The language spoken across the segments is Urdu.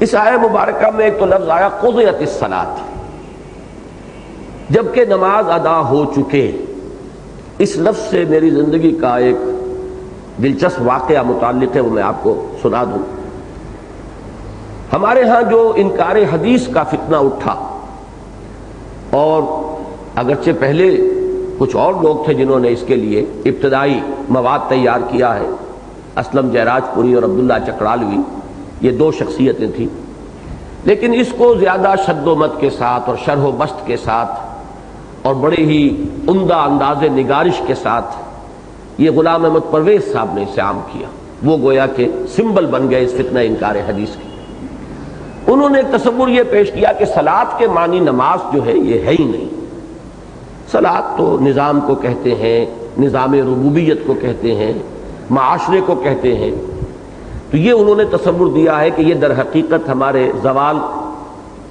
اس آیہ مبارکہ میں ایک تو لفظ آیا قضیت الصلاۃ، جبکہ نماز ادا ہو چکے۔ اس لفظ سے میری زندگی کا ایک دلچسپ واقعہ متعلق ہے، وہ میں آپ کو سنا دوں۔ ہمارے ہاں جو انکار حدیث کا فتنہ اٹھا، اور اگرچہ پہلے کچھ اور لوگ تھے جنہوں نے اس کے لیے ابتدائی مواد تیار کیا ہے، اسلم جیراج پوری اور عبداللہ چکرالوی، یہ دو شخصیتیں تھیں، لیکن اس کو زیادہ شد و مت کے ساتھ اور شرح و بسط کے ساتھ اور بڑے ہی عمدہ انداز نگارش کے ساتھ یہ غلام احمد پرویز صاحب نے اسے عام کیا۔ وہ گویا کہ سمبل بن گئے اس فتنہ انکار حدیث کے۔ انہوں نے ایک تصور یہ پیش کیا کہ صلاۃ کے معنی نماز جو ہے یہ ہے ہی نہیں۔ صلاۃ تو نظام کو کہتے ہیں، نظام ربوبیت کو کہتے ہیں، معاشرے کو کہتے ہیں۔ تو یہ انہوں نے تصور دیا ہے کہ یہ در حقیقت ہمارے زوال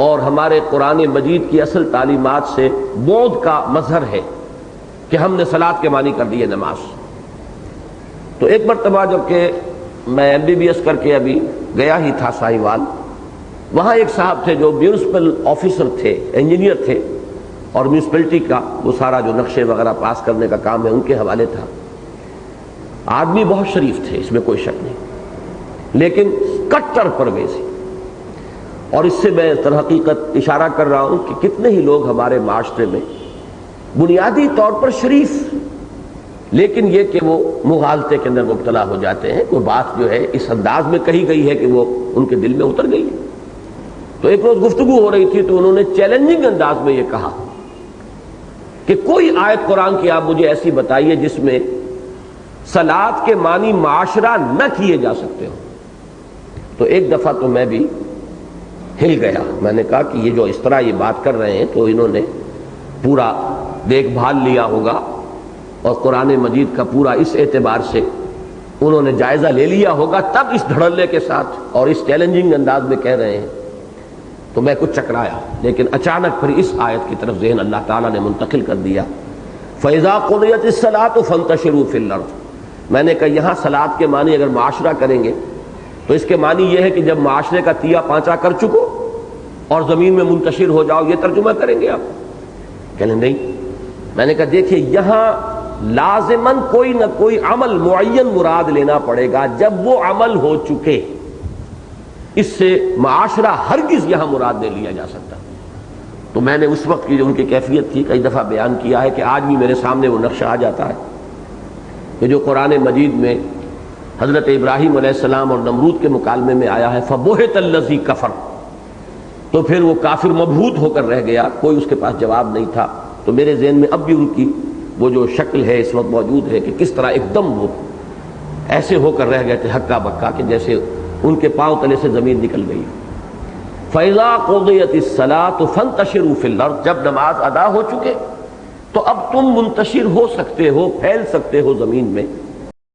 اور ہمارے قرآن مجید کی اصل تعلیمات سے بعد کا مظہر ہے کہ ہم نے صلاۃ کے معنی کر دیے نماز۔ تو ایک مرتبہ جب کہ میں MBBS کر کے ابھی گیا ہی تھا ساہیوال، وہاں ایک صاحب تھے جو میونسپل آفیسر تھے، انجینئر تھے، اور میونسپلٹی کا وہ سارا جو نقشے وغیرہ پاس کرنے کا کام ہے ان کے حوالے تھا۔ آدمی بہت شریف تھے، اس میں کوئی شک نہیں، لیکن کٹر پرویزی۔ اور اس سے میں در حقیقت اشارہ کر رہا ہوں کہ کتنے ہی لوگ ہمارے معاشرے میں بنیادی طور پر شریف، لیکن یہ کہ وہ مغالطے کے اندر مبتلا ہو جاتے ہیں۔ کوئی بات جو ہے اس انداز میں کہی گئی ہے کہ وہ ان کے دل میں اتر گئی ہے۔ تو ایک روز گفتگو ہو رہی تھی تو انہوں نے چیلنجنگ انداز میں یہ کہا کہ کوئی آیت قرآن کی آپ مجھے ایسی بتائیے جس میں صلاۃ کے معنی معاشرہ نہ کیے جا سکتے ہو۔ تو ایک دفعہ تو میں بھی ہل گیا، میں نے کہا کہ یہ جو اس طرح یہ بات کر رہے ہیں تو انہوں نے پورا دیکھ بھال لیا ہوگا، اور قرآن مجید کا پورا اس اعتبار سے انہوں نے جائزہ لے لیا ہوگا، تب اس دھڑلے کے ساتھ اور اس چیلنجنگ انداز میں کہہ رہے ہیں۔ تو میں کچھ چکرایا، لیکن اچانک پھر اس آیت کی طرف ذہن اللہ تعالیٰ نے منتقل کر دیا، فَإِذَا قُضِيَتِ الصَّلَاةُ فَانتَشِرُوا فِي الْأَرْضِ۔ میں نے کہا یہاں صلاۃ کے معنی اگر معاشرہ کریں گے تو اس کے معنی یہ ہے کہ جب معاشرے کا تیا پانچا کر چکو اور زمین میں منتشر ہو جاؤ، یہ ترجمہ کریں گے آپ؟ کہنے نہیں۔ میں نے کہا دیکھیں یہاں لازماً کوئی نہ کوئی عمل معین مراد لینا پڑے گا جب وہ عمل ہو چکے، اس سے معاشرہ ہرگز یہاں مراد نہیں لیا جا سکتا۔ تو میں نے اس وقت کی جو ان کی کیفیت تھی کئی دفعہ بیان کیا ہے کہ آج بھی میرے سامنے وہ نقشہ آ جاتا ہے کہ جو قرآن مجید میں حضرت ابراہیم علیہ السلام اور نمرود کے مکالمے میں آیا ہے، فَبُہِتَ الَّذِي كَفَرَ، تو پھر وہ کافر مبہوت ہو کر رہ گیا، کوئی اس کے پاس جواب نہیں تھا۔ تو میرے ذہن میں اب بھی ان کی وہ جو شکل ہے اس وقت موجود ہے کہ کس طرح ایک دم وہ ایسے ہو کر رہ گئے تھے ہکا بکا کہ جیسے ان کے پاؤں تلے سے زمین نکل گئی۔ فَإِذَا قُضِيَتِ الصَّلَاةُ فَانتَشِرُوا فِي الْأَرْضِ، جب نماز ادا ہو چکے تو اب تم منتشر ہو سکتے ہو، پھیل سکتے ہو زمین میں۔